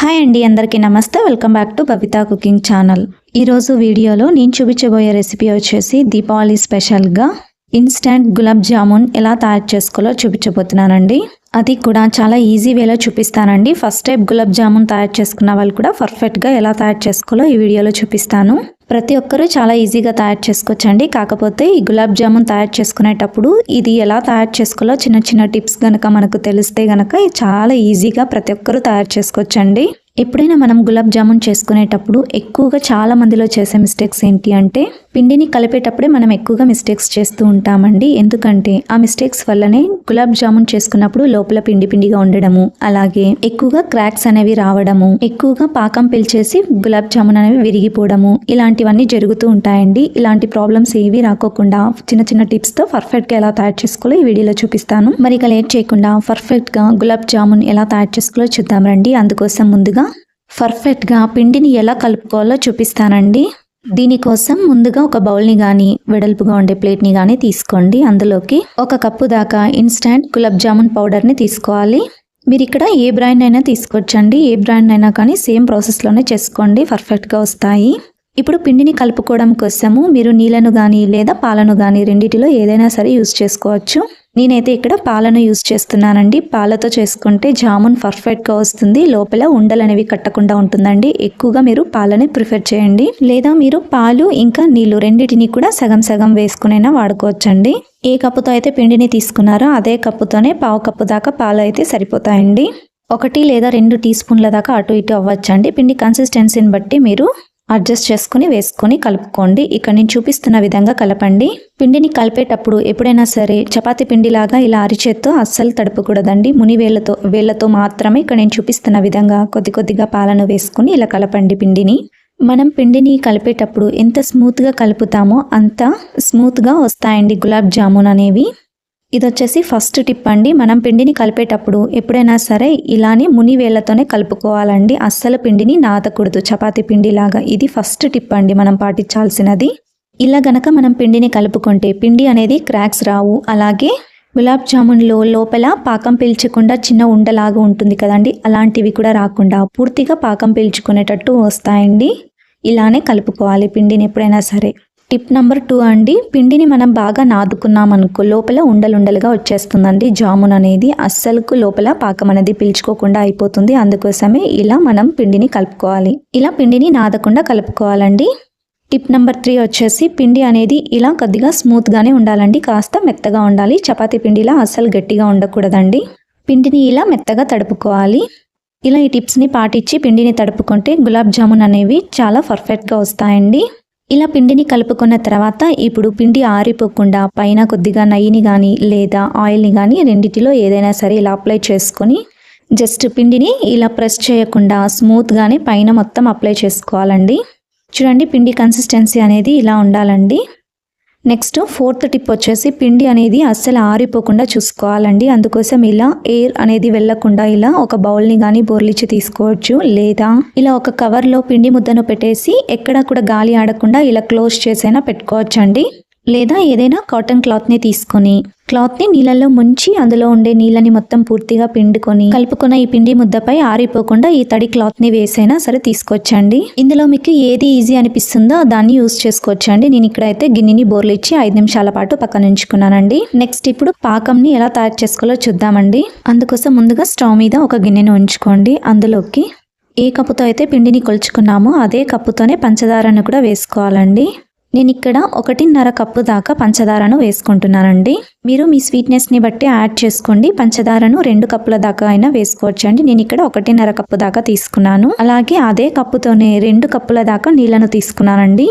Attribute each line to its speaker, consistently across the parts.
Speaker 1: Hi అండి, అందరికీ నమస్తే. Welcome back to Babita cooking channel. ఈరోజు వీడియోలో నేను చూపించబోయే రెసిపీ వచ్చేసి దీపావళి స్పెషల్గా ఇన్స్టెంట్ గులాబ్ జామున్ ఎలా తయారు చేసుకోవాలో చూపించబోతున్నానండి. అది కూడా చాలా ఈజీ వేలో చూపిస్తానండి. ఫస్ట్ టైం గులాబ్ జామున్ తయారు చేసుకున్న వాళ్ళు కూడా పర్ఫెక్ట్గా ఎలా తయారు చేసుకోవాలో ఈ వీడియోలో చూపిస్తాను. ప్రతి ఒక్కరూ చాలా ఈజీగా తయారు చేసుకోవచ్చండి. కాకపోతే ఈ గులాబ్ జామున్ తయారు చేసుకునేటప్పుడు ఇది ఎలా తయారు చేసుకోవాలో చిన్న చిన్న టిప్స్ కనుక మనకు తెలిస్తే కనుక చాలా ఈజీగా ప్రతి ఒక్కరూ తయారు చేసుకోవచ్చండి. ఎప్పుడైనా మనం గులాబ్ జామున్ చేసుకునేటప్పుడు ఎక్కువగా చాలా మందిలో చేసే మిస్టేక్స్ ఏంటి అంటే పిండిని కలిపేటప్పుడే మనం ఎక్కువగా మిస్టేక్స్ చేస్తూ ఉంటామండి. ఎందుకంటే ఆ మిస్టేక్స్ వల్లనే గులాబ్ జామున్ చేసుకున్నప్పుడు లోపల పిండి పిండిగా ఉండడము, అలాగే ఎక్కువగా క్రాక్స్ అనేవి రావడము, ఎక్కువగా పాకం పిలిచేసి గులాబ్ జామున్ అనేవి విరిగిపోవడము, ఇలాంటివన్నీ జరుగుతూ ఉంటాయండి. ఇలాంటి ప్రాబ్లమ్స్ ఏవి రాకోకుండా చిన్న చిన్న టిప్స్ తో పర్ఫెక్ట్ గా ఎలా తయారు చేసుకోవాలో ఈ వీడియోలో చూపిస్తాను. మరి ఇక లేట్ చేయకుండా పర్ఫెక్ట్ గా గులాబ్ జామున్ ఎలా తయారు చేసుకోవాలో చూద్దాం రండి. అందుకోసం ముందుగా పర్ఫెక్ట్ గా పిండిని ఎలా కలుపుకోవాలో చూపిస్తానండి. దీనికోసం ముందుగా ఒక బౌల్ని కానీ వెడల్పుగా ఉండే ప్లేట్ని కానీ తీసుకోండి. అందులోకి 1 కప్పు దాకా ఇన్స్టెంట్ గులాబ్ జామున్ పౌడర్ని తీసుకోవాలి. మీరు ఇక్కడ ఏ బ్రాండ్ అయినా తీసుకోవచ్చండి. ఏ బ్రాండ్ అయినా కానీ సేమ్ ప్రాసెస్లోనే చేసుకోండి, పర్ఫెక్ట్గా వస్తాయి. ఇప్పుడు పిండిని కలుపుకోవడం కోసము మీరు నీళ్ళను కానీ లేదా పాలను కానీ రెండిటిలో ఏదైనా సరే యూజ్ చేసుకోవచ్చు. నేనైతే ఇక్కడ పాలను యూజ్ చేస్తున్నానండి. పాలతో చేసుకుంటే జామున్ పర్ఫెక్ట్గా వస్తుంది, లోపల ఉండలు అనేవి కట్టకుండా ఉంటుందండి. ఎక్కువగా మీరు పాలని ప్రిఫర్ చేయండి. లేదా మీరు పాలు ఇంకా నీళ్లు రెండింటిని కూడా సగం సగం వేసుకునైనా వాడుకోవచ్చండి. ఏ కప్పుతో అయితే పిండిని తీసుకున్నారో అదే కప్పుతోనే 1/2 కప్పు దాకా పాలు అయితే సరిపోతాయండి. 1 లేదా 2 టీ స్పూన్ల దాకా అటు ఇటు అవ్వచ్చండి. పిండి కన్సిస్టెన్సీని బట్టి మీరు అడ్జస్ట్ చేసుకుని వేసుకొని కలుపుకోండి. ఇక్కడ నేను చూపిస్తున్న విధంగా కలపండి. పిండిని కలిపేటప్పుడు ఎప్పుడైనా సరే చపాతీ పిండిలాగా ఇలా అరిచేత్తో అస్సలు తడపకూడదండి. ముని వేళ్లతో మాత్రమే ఇక్కడ నేను చూపిస్తున్న విధంగా కొద్ది కొద్దిగా పాలను వేసుకుని ఇలా కలపండి పిండిని. మనం పిండిని కలిపేటప్పుడు ఎంత స్మూత్గా కలుపుతామో అంత స్మూత్గా వస్తాయండి గులాబ్ జామున్ అనేవి. ఇది వచ్చేసి ఫస్ట్ టిప్ అండి. మనం పిండిని కలిపేటప్పుడు ఎప్పుడైనా సరే ఇలానే ముని వేళ్లతోనే కలుపుకోవాలండి. అస్సలు పిండిని నాదకూడదు చపాతీ పిండిలాగా. ఇది ఫస్ట్ టిప్ అండి మనం పాటించాల్సినది. ఇలా గనక మనం పిండిని కలుపుకుంటే పిండి అనేది క్రాక్స్ రావు. అలాగే గులాబ్ జామున్లో లోపల పాకం పీల్చకుండా చిన్న ఉండలాగా ఉంటుంది కదండి, అలాంటివి కూడా రాకుండా పూర్తిగా పాకం పీల్చుకునేటట్టు వస్తాయండి. ఇలానే కలుపుకోవాలి పిండిని ఎప్పుడైనా సరే. టిప్ నెంబర్ 2 అండి, పిండిని మనం బాగా నాదుకున్నాం అనుకో లోపల ఉండలుండలుగా వచ్చేస్తుందండి జామున్ అనేది. అస్సలకు లోపల పాకం అనేది పీల్చుకోకుండా అయిపోతుంది. అందుకోసమే ఇలా మనం పిండిని కలుపుకోవాలి. ఇలా పిండిని నాదకుండా కలుపుకోవాలండి. టిప్ నెంబర్ 3 వచ్చేసి పిండి అనేది ఇలా కొద్దిగా స్మూత్గానే ఉండాలండి, కాస్త మెత్తగా ఉండాలి. చపాతీ పిండిలా అస్సలు గట్టిగా ఉండకూడదండి. పిండిని ఇలా మెత్తగా తడుపుకోవాలి. ఇలా ఈ టిప్స్ని పాటించి పిండిని తడుపుకుంటే గులాబ్ జామున్ అనేవి చాలా పర్ఫెక్ట్గా వస్తాయండి. ఇలా పిండిని కలుపుకున్న తర్వాత ఇప్పుడు పిండి ఆరిపోకుండా పైన కొద్దిగా నెయ్యిని కానీ లేదా ఆయిల్ని కానీ రెండిటిలో ఏదైనా సరే ఇలా అప్లై చేసుకొని జస్ట్ పిండిని ఇలా ప్రెస్ చేయకుండా స్మూత్గానే పైన మొత్తం అప్లై చేసుకోవాలండి. చూడండి పిండి కన్సిస్టెన్సీ అనేది ఇలా ఉండాలండి. నెక్స్ట్ 4th టిప్ వచ్చేసి పిండి అనేది అస్సలు ఆరిపోకుండా చూసుకోవాలండి. అందుకోసం ఇలా ఎయిర్ అనేది వెళ్ళకుండా ఇలా ఒక బౌల్ని కానీ బోర్లిచ్చి తీసుకోవచ్చు. లేదా ఇలా ఒక కవర్లో పిండి ముద్దను పెట్టేసి ఎక్కడ కూడా గాలి ఆడకుండా ఇలా క్లోజ్ చేసైనా పెట్టుకోవచ్చండి. లేదా ఏదైనా కాటన్ క్లాత్ని తీసుకొని క్లాత్ని నీళ్ళలో ముంచి అందులో ఉండే నీళ్ళని మొత్తం పూర్తిగా పిండుకొని కలుపుకున్న ఈ పిండి ముద్దపై ఆరిపోకుండా ఈ తడి క్లాత్ని వేసైనా సరే తీసుకొచ్చండి. ఇందులో మీకు ఏది ఈజీ అనిపిస్తుందో దాన్ని యూజ్ చేసుకోవచ్చండి. నేను ఇక్కడైతే గిన్నెని బోర్లిచ్చి 5 నిమిషాల పాటు పక్కన ఉంచుకున్నానండి. నెక్స్ట్ ఇప్పుడు పాకంని ఎలా తయారు చేసుకోవాలో చూద్దామండి. అందుకోసం ముందుగా స్టవ్ మీద ఒక గిన్నెను ఉంచుకోండి. అందులోకి ఏ కప్పుతో అయితే పిండిని కొలుచుకున్నామో అదే కప్పుతోనే పంచదారను కూడా వేసుకోవాలండి. నేను ఇక్కడ 1.5 కప్పు దాకా పంచదారను వేసుకుంటున్నానండి. మీరు మీ స్వీట్నెస్ని బట్టి యాడ్ చేసుకోండి. పంచదారను 2 కప్పుల దాకా అయినా వేసుకోవచ్చండి. నేను ఇక్కడ 1.5 కప్పు దాకా తీసుకున్నాను. అలాగే అదే కప్పుతోనే 2 కప్పుల దాకా నీళ్లను తీసుకున్నానండి.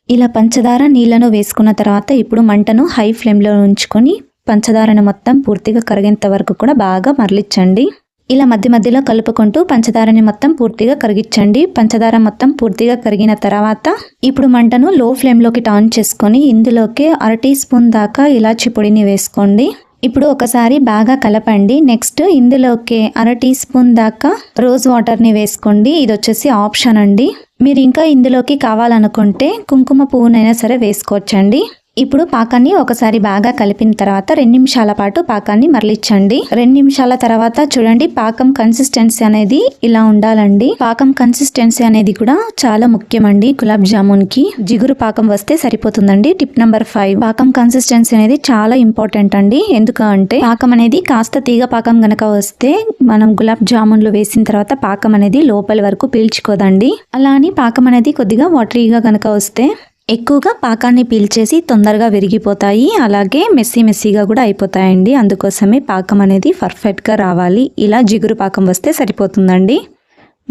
Speaker 1: ఇలా పంచదార నీళ్లను వేసుకున్న తర్వాత ఇప్పుడు మంటను హై ఫ్లేమ్లో ఉంచుకొని పంచదారను మొత్తం పూర్తిగా కరిగేంత వరకు కూడా బాగా మరలించండి. ఇలా మధ్య మధ్యలో కలుపుకుంటూ పంచదారని మొత్తం పూర్తిగా కరిగించండి. పంచదార మొత్తం పూర్తిగా కరిగిన తర్వాత ఇప్పుడు మంటను లో ఫ్లేమ్లోకి టర్న్ చేసుకొని ఇందులోకి 1/2 టీ స్పూన్ దాకా ఇలాచి పొడిని వేసుకోండి. ఇప్పుడు ఒకసారి బాగా కలపండి. నెక్స్ట్ ఇందులోకి 1/2 టీ స్పూన్ దాకా రోజ్ వాటర్ని వేసుకోండి. ఇది వచ్చేసి ఆప్షన్ అండి. మీరు ఇంకా ఇందులోకి కావాలనుకుంటే కుంకుమ పువ్వునైనా సరే వేసుకోవచ్చండి. ఇప్పుడు పాకాన్ని ఒకసారి బాగా కలిపిన తర్వాత 2 నిమిషాల పాటు పాకాన్ని మరలించండి. 2 నిమిషాల తర్వాత చూడండి పాకం కన్సిస్టెన్సీ అనేది ఇలా ఉండాలండి. పాకం కన్సిస్టెన్సీ అనేది కూడా చాలా ముఖ్యమండి. గులాబ్ జామున్ కి జిగురు పాకం వస్తే సరిపోతుందండి. టిప్ నెంబర్ 5, పాకం కన్సిస్టెన్సీ అనేది చాలా ఇంపార్టెంట్ అండి. ఎందుకంటే పాకం అనేది కాస్త తీగ పాకం గనక వస్తే మనం గులాబ్ జామున్లు వేసిన తర్వాత పాకం అనేది లోపల వరకు పీల్చుకోదండి. అలా అని పాకం అనేది కొద్దిగా వాటరీగా గనక వస్తే ఎక్కువగా పాకాన్ని పీల్చేసి తొందరగా విరిగిపోతాయి, అలాగే మెస్సీగా కూడా అయిపోతాయండి. అందుకోసమే పాకం అనేది పర్ఫెక్ట్గా రావాలి. ఇలా జిగురు పాకం వస్తే సరిపోతుందండి.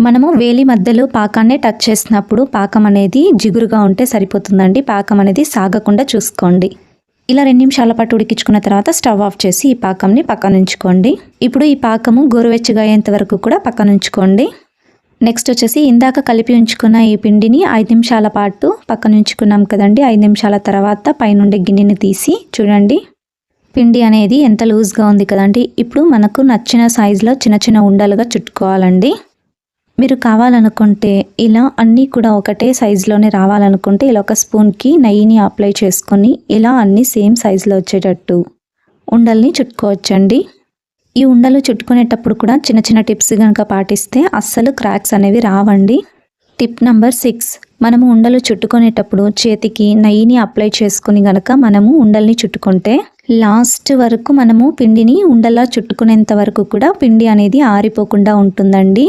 Speaker 1: మనము వేలి మధ్యలో పాకాన్ని టచ్ చేసినప్పుడు పాకం అనేది జిగురుగా ఉంటే సరిపోతుందండి. పాకం అనేది సాగకుండా చూసుకోండి. ఇలా 2 నిమిషాల పాటు ఉడికించుకున్న తర్వాత స్టవ్ ఆఫ్ చేసి ఈ పాకంని పక్కన ఉంచుకోండి. ఇప్పుడు ఈ పాకము గోరువెచ్చగా అయ్యేంత వరకు కూడా పక్కన ఉంచుకోండి. నెక్స్ట్ వచ్చేసి ఇందాక కలిపి ఉంచుకున్న ఈ పిండిని 5 నిమిషాల పాటు పక్కన ఉంచుకున్నాం కదండి. 5 నిమిషాల తర్వాత పైనుండే గిన్నెని తీసి చూడండి పిండి అనేది ఎంత లూజ్గా ఉంది కదండి. ఇప్పుడు మనకు నచ్చిన సైజులో చిన్న చిన్న ఉండలుగా చుట్టుకోవాలండి. మీరు కావాలనుకుంటే ఇలా అన్నీ కూడా ఒకటే సైజులోనే రావాలనుకుంటే ఇలా ఒక స్పూన్కి నెయ్యిని అప్లై చేసుకొని ఇలా అన్నీ సేమ్ సైజులో వచ్చేటట్టు ఉండల్ని చుట్టుకోవచ్చండి. ఈ ఉండలు చుట్టుకునేటప్పుడు కూడా చిన్న చిన్న టిప్స్ కనుక పాటిస్తే అస్సలు క్రాక్స్ అనేవి రావండి. టిప్ నెంబర్ 6, మనము ఉండలు చుట్టుకునేటప్పుడు చేతికి నెయ్యిని అప్లై చేసుకుని గనక మనము ఉండల్ని చుట్టుకుంటే లాస్ట్ వరకు మనము పిండిని ఉండలా చుట్టుకునేంత వరకు కూడా పిండి అనేది ఆరిపోకుండా ఉంటుందండి.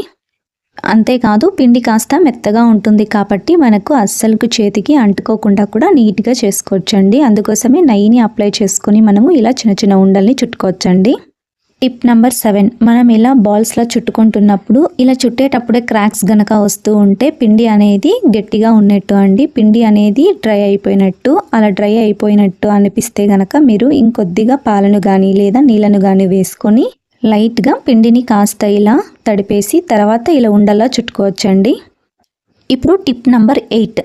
Speaker 1: అంతేకాదు పిండి కాస్త మెత్తగా ఉంటుంది కాబట్టి మనకు అస్సలుకు చేతికి అంటుకోకుండా కూడా నీట్గా చేసుకోవచ్చండి. అందుకోసమే నెయ్యిని అప్లై చేసుకుని మనము ఇలా చిన్న చిన్న ఉండల్ని చుట్టుకోవచ్చండి. టిప్ నెంబర్ 7, మనం ఇలా బాల్స్లో చుట్టుకుంటున్నప్పుడు ఇలా చుట్టేటప్పుడే క్రాక్స్ గనక వస్తూ ఉంటే పిండి అనేది గట్టిగా ఉన్నట్టు అండి. పిండి అనేది డ్రై అయిపోయినట్టు, అలా డ్రై అయిపోయినట్టు అనిపిస్తే గనక మీరు ఇంకొద్దిగా పాలను కానీ లేదా నీళ్ళను కానీ వేసుకొని లైట్గా పిండిని కాస్త ఇలా తడిపేసి తర్వాత ఇలా ఉండలా చుట్టుకోవచ్చండి. ఇప్పుడు టిప్ నెంబర్ 8,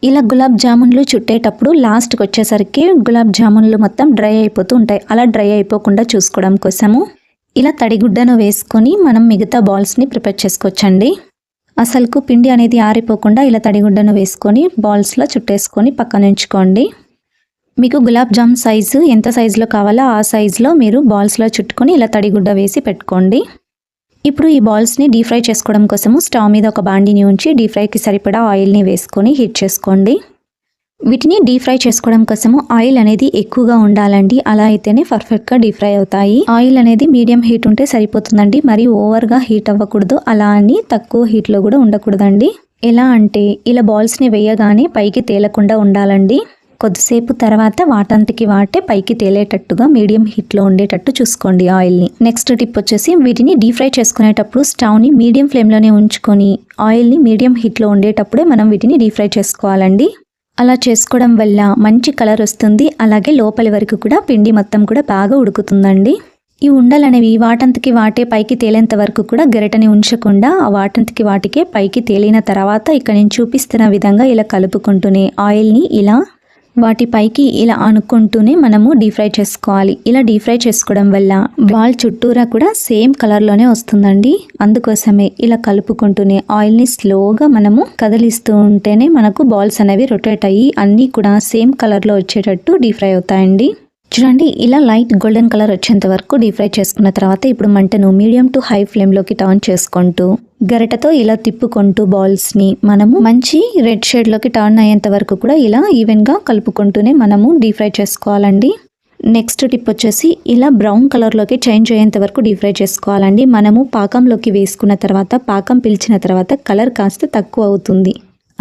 Speaker 1: ఇలా గులాబ్ జామున్లు చుట్టేటప్పుడు లాస్ట్కి వచ్చేసరికి గులాబ్ జామున్లు మొత్తం డ్రై అయిపోతూ ఉంటాయి. అలా డ్రై అయిపోకుండా చూసుకోవడం కోసము ఇలా తడిగుడ్డను వేసుకొని మనం మిగతా బాల్స్ని ప్రిపేర్ చేసుకోవచ్చండి. అసలుకు పిండి అనేది ఆరిపోకుండా ఇలా తడిగుడ్డను వేసుకొని బాల్స్లో చుట్టేసుకొని పక్కన ఉంచుకోండి. మీకు గులాబ్ జామ్ సైజు ఎంత సైజులో కావాలో ఆ సైజులో మీరు బాల్స్లో చుట్టుకొని ఇలా తడిగుడ్డ వేసి పెట్టుకోండి. ఇప్పుడు ఈ బాల్స్ని డీప్ ఫ్రై చేసుకోవడం కోసము స్టవ్ మీద ఒక బాండిని ఉంచి డీప్ ఫ్రైకి సరిపడా ఆయిల్ని వేసుకొని హీట్ చేసుకోండి. వీటిని డీప్ ఫ్రై చేసుకోవడం కోసము ఆయిల్ అనేది ఎక్కువగా ఉండాలండి. అలా అయితేనే పర్ఫెక్ట్గా డీప్ ఫ్రై అవుతాయి. ఆయిల్ అనేది మీడియం హీట్ ఉంటే సరిపోతుందండి. మరి ఓవర్గా హీట్ అవ్వకూడదు, అలా అని తక్కువ హీట్లో కూడా ఉండకూడదండి. ఎలా అంటే ఇలా బాల్స్ని వేయగానే పైకి తేలకుండా ఉండాలండి. కొద్దిసేపు తర్వాత వాటంతకి వాటే పైకి తేలేటట్టుగా మీడియం హీట్లో ఉండేటట్టు చూసుకోండి ఆయిల్ని. నెక్స్ట్ టిప్ వచ్చేసి వీటిని డీప్ ఫ్రై చేసుకునేటప్పుడు స్టవ్ని మీడియం ఫ్లేమ్లోనే ఉంచుకొని ఆయిల్ని మీడియం హీట్లో ఉండేటప్పుడే మనం వీటిని డీప్ ఫ్రై చేసుకోవాలండి. అలా చేసుకోవడం వల్ల మంచి కలర్ వస్తుంది, అలాగే లోపలి వరకు కూడా పిండి మొత్తం కూడా బాగా ఉడుకుతుందండి. ఈ ఉండలు అనేవి వాటంతకి వాటే పైకి తేలేంత వరకు కూడా గరిటని ఉంచకుండా ఆ వాటంతకి వాటికే పైకి తేలిన తర్వాత ఇక్కడ నేను చూపిస్తున్న విధంగా ఇలా కలుపుకుంటూనే ఆయిల్ని ఇలా వాటి పైకి ఇలా అనుకుంటూనే మనము డీప్ ఫ్రై చేసుకోవాలి. ఇలా డీప్ ఫ్రై చేసుకోవడం వల్ల బాల్ చుట్టూరా కూడా సేమ్ కలర్లోనే వస్తుందండి. అందుకోసమే ఇలా కలుపుకుంటూనే ఆయిల్ని స్లోగా మనము కదిలిస్తూ ఉంటేనే మనకు బాల్స్ అనేవి రొటేట్ అయ్యి అన్నీ కూడా సేమ్ కలర్లో వచ్చేటట్టు డీప్ ఫ్రై అవుతాయండి. చూడండి ఇలా లైట్ గోల్డెన్ కలర్ వచ్చేంత వరకు డీప్ ఫ్రై చేసుకున్న తర్వాత ఇప్పుడు మంటను మీడియం టు హై ఫ్లేమ్లోకి టర్న్ చేసుకుంటూ గరిటతో ఇలా తిప్పుకుంటూ బాల్స్ని మనము మంచి రెడ్ షేడ్లోకి టర్న్ అయ్యేంత వరకు కూడా ఇలా ఈవెన్గా కలుపుకుంటూనే మనము డీప్ ఫ్రై చేసుకోవాలండి. నెక్స్ట్ టిప్ వచ్చేసి ఇలా బ్రౌన్ కలర్లోకి చేంజ్ అయ్యేంత వరకు డీప్ ఫ్రై చేసుకోవాలండి. మనము పాకంలోకి వేసుకున్న తర్వాత పాకం పీల్చిన తర్వాత కలర్ కాస్త తక్కువ అవుతుంది.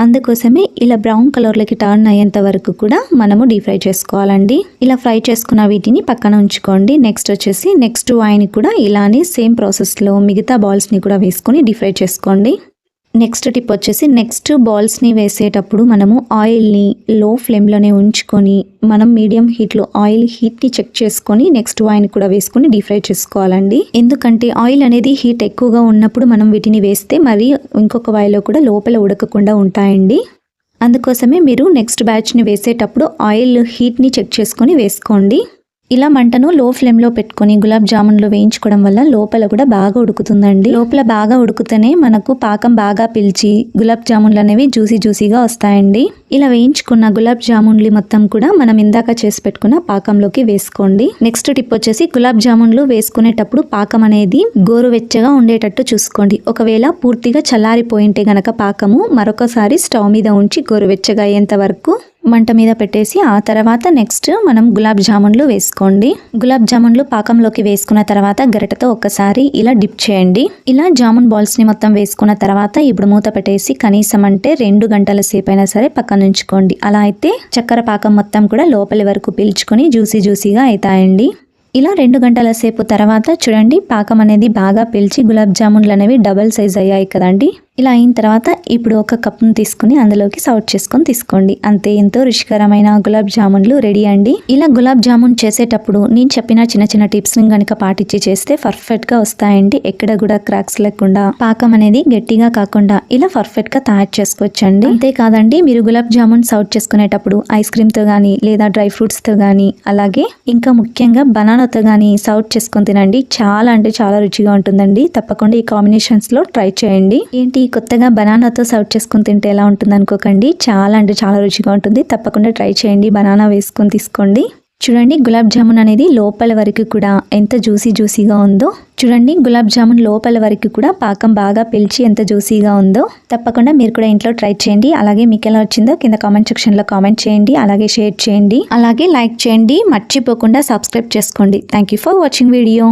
Speaker 1: అందుకోసమే ఇలా బ్రౌన్ కలర్లోకి టర్న్ అయ్యేంత వరకు కూడా మనము డీప్ ఫ్రై చేసుకోవాలండి. ఇలా ఫ్రై చేసుకున్న వీటిని పక్కన ఉంచుకోండి. నెక్స్ట్ వచ్చేసి నెక్స్ట్ ఆయిల్ని కూడా ఇలానే సేమ్ ప్రాసెస్లో మిగతా బాల్స్ని కూడా వేసుకొని డీప్ ఫ్రై చేసుకోండి. నెక్స్ట్ టిప్ వచ్చేసి నెక్స్ట్ బాల్స్ని వేసేటప్పుడు మనము ఆయిల్ని లో ఫ్లేమ్లోనే ఉంచుకొని మనం మీడియం హీట్లో ఆయిల్ హీట్ని చెక్ చేసుకొని నెక్స్ట్ ఆయిల్ కూడా వేసుకొని డీప్ ఫ్రై చేసుకోవాలండి. ఎందుకంటే ఆయిల్ అనేది హీట్ ఎక్కువగా ఉన్నప్పుడు మనం వీటిని వేస్తే మరి ఇంకొక వాయిలో కూడా లోపల ఉడకకుండా ఉంటాయండి. అందుకోసమే మీరు నెక్స్ట్ బ్యాచ్ని వేసేటప్పుడు ఆయిల్ హీట్ని చెక్ చేసుకొని వేసుకోండి. ఇలా మంటను లో ఫ్లేమ్లో పెట్టుకొని గులాబ్ జామున్లు వేయించుకోవడం వల్ల లోపల కూడా బాగా ఉడుకుతుందండి. లోపల బాగా ఉడుకుతేనే మనకు పాకం బాగా పిలిచి గులాబ్ జామున్లు అనేవి జ్యూసీగా వస్తాయండి. ఇలా వేయించుకున్న గులాబ్ జామున్లు మొత్తం కూడా మనం ఇందాక చేసి పెట్టుకున్న పాకంలోకి వేసుకోండి. నెక్స్ట్ టిప్ వచ్చేసి గులాబ్ జామున్లు వేసుకునేటప్పుడు పాకం అనేది గోరువెచ్చగా ఉండేటట్టు చూసుకోండి. ఒకవేళ పూర్తిగా చల్లారిపోయింటే గనక పాకము మరొకసారి స్టవ్ మీద ఉంచి గోరువెచ్చగా అయ్యేంత వరకు మంట మీద పెట్టేసి ఆ తర్వాత నెక్స్ట్ మనం గులాబ్ జామున్లు వేసుకోండి. గులాబ్ జామున్లు పాకంలోకి వేసుకున్న తర్వాత గరిటతో ఒక్కసారి ఇలా డిప్ చేయండి. ఇలా జామున్ బాల్స్ ని మొత్తం వేసుకున్న తర్వాత ఇప్పుడు మూత పెట్టేసి కనీసం అంటే 2 గంటల సేపు అయినా సరే పక్కన ఉంచుకోండి. అలా అయితే చక్కెర పాకం మొత్తం కూడా లోపలి వరకు పీల్చుకొని జ్యూసీగా అవుతాయండి. ఇలా 2 గంటల సేపు తర్వాత చూడండి పాకం అనేది బాగా పీల్చి గులాబ్ జామున్లు అనేవి డబల్ సైజ్ అయ్యాయి కదండి. ఇలా అయిన తర్వాత ఇప్పుడు ఒక కప్ను తీసుకుని అందులోకి సర్వ్ చేసుకొని తీసుకోండి. అంతే, ఎంతో రుచికరమైన గులాబ్ జామున్లు రెడీ అండి. ఇలా గులాబ్ జామున్ చేసేటప్పుడు నేను చెప్పిన చిన్న టిప్స్ ని గనుక పాటించి చేస్తే పర్ఫెక్ట్ గా వస్తాయండి. ఎక్కడ కూడా క్రాక్స్ లేకుండా పాకం అనేది గట్టిగా కాకుండా ఇలా పర్ఫెక్ట్ గా తయారు చేసుకోవచ్చండి. అంతేకాదండి, మీరు గులాబ్ జామున్ సర్వ్ చేసుకునేటప్పుడు ఐస్ క్రీమ్ తో గానీ లేదా డ్రై ఫ్రూట్స్ తో గానీ అలాగే ఇంకా ముఖ్యంగా బనానాతో గానీ సర్వ్ చేసుకొని తినండి. చాలా అంటే చాలా రుచిగా ఉంటుందండి. తప్పకుండా ఈ కాంబినేషన్స్ లో ట్రై చేయండి. ఏంటి కొత్తగా బనానాతో సర్వ్ చేసుకుని తింటే ఎలా ఉంటుంది అనుకోకండి, చాలా అంటే చాలా రుచిగా ఉంటుంది. తప్పకుండా ట్రై చేయండి. బనానా వేసుకొని తీసుకోండి. చూడండి గులాబ్ జామున్ అనేది లోపల వరకు కూడా ఎంత జ్యూసీగా ఉందో. చూడండి గులాబ్ జామున్ లోపల వరకు కూడా పాకం బాగా పీల్చి ఎంత జ్యూసీగా ఉందో. తప్పకుండా మీరు కూడా ఇంట్లో ట్రై చేయండి. అలాగే మీకు ఎలా వచ్చిందో కింద కామెంట్ సెక్షన్ లో కామెంట్ చేయండి. అలాగే షేర్ చేయండి. అలాగే లైక్ చేయండి. మర్చిపోకుండా సబ్స్క్రైబ్ చేసుకోండి. Thank you for watching video.